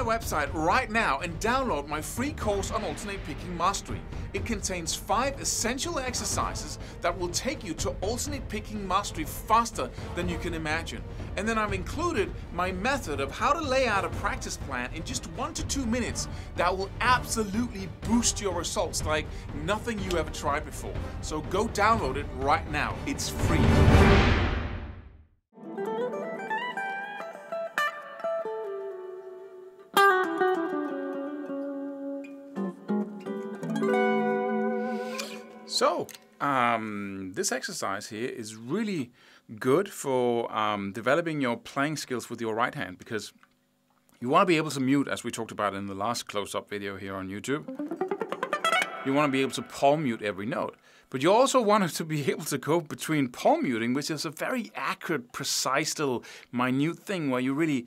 my website right now and download my free course on alternate picking mastery. It contains 5 essential exercises that will take you to alternate picking mastery faster than you can imagine. And then I've included my method of how to lay out a practice plan in just 1 to 2 minutes that will absolutely boost your results like nothing you ever tried before. So go download it right now. It's free. So, this exercise here is really good for developing your playing skills with your right hand, because you want to be able to mute, as we talked about in the last close-up video here on YouTube. You want to be able to palm mute every note. But you also want to be able to go between palm muting, which is a very accurate, precise little minute thing where you really,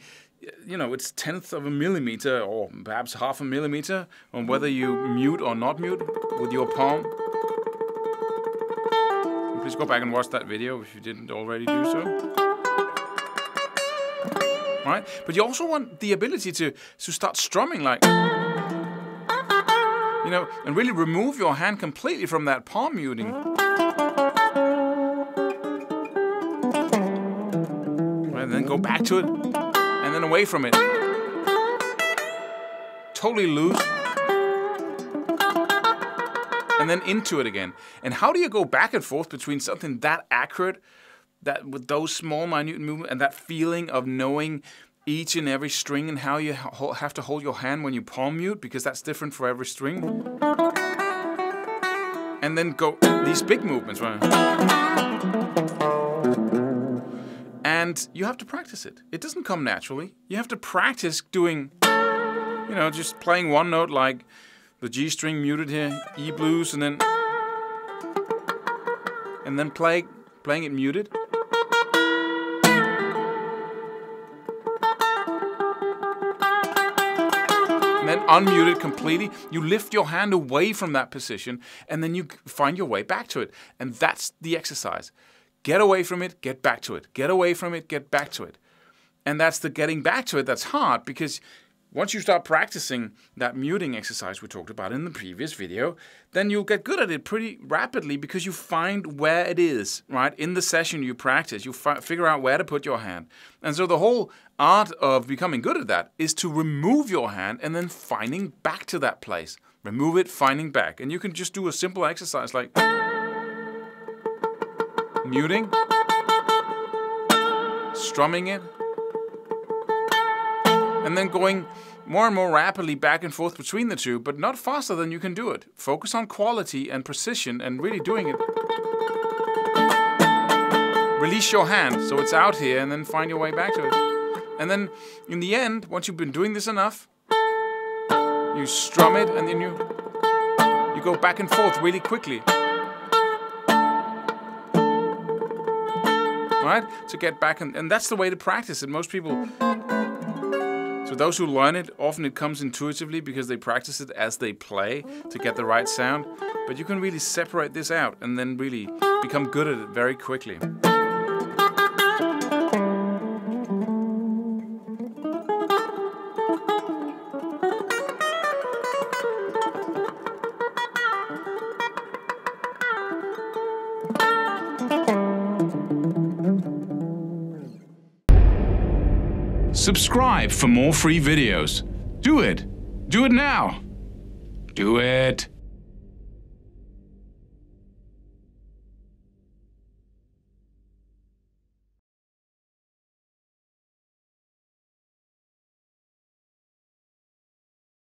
you know, it's 1/10 of a millimeter or perhaps 1/2 a millimeter on whether you mute or not mute with your palm. Please go back and watch that video if you didn't already do so. Right? But you also want the ability to start strumming, like, you know, and really remove your hand completely from that palm muting. Right, and then go back to it, and then away from it. Totally loose. And then into it again. And how do you go back and forth between something that accurate, that with those small minute movements, and that feeling of knowing each and every string and how you have to hold your hand when you palm mute, because that's different for every string. And then go these big movements, right? And you have to practice it. It doesn't come naturally. You have to practice doing, you know, just playing one note like the G string muted here, E blues, and then playing it muted. And then unmuted completely. You lift your hand away from that position, and then you find your way back to it. And that's the exercise. Get away from it, get back to it. Get away from it, get back to it. And that's the getting back to it that's hard, because once you start practicing that muting exercise we talked about in the previous video, then you'll get good at it pretty rapidly, because you find where it is, right? In the session you practice, you figure out where to put your hand. And so the whole art of becoming good at that is to remove your hand and then finding back to that place. Remove it, finding back. And you can just do a simple exercise like muting, strumming it, and then going more and more rapidly back and forth between the two, but not faster than you can do it. Focus on quality and precision and really doing it. Release your hand so it's out here, and then find your way back to it. And then in the end, once you've been doing this enough, you strum it, and then you go back and forth really quickly. Right? To get back, and that's the way to practice it. Most people, so those who learn it, often it comes intuitively because they practice it as they play to get the right sound. But you can really separate this out and then really become good at it very quickly. Subscribe for more free videos. Do it. Do it now. Do it.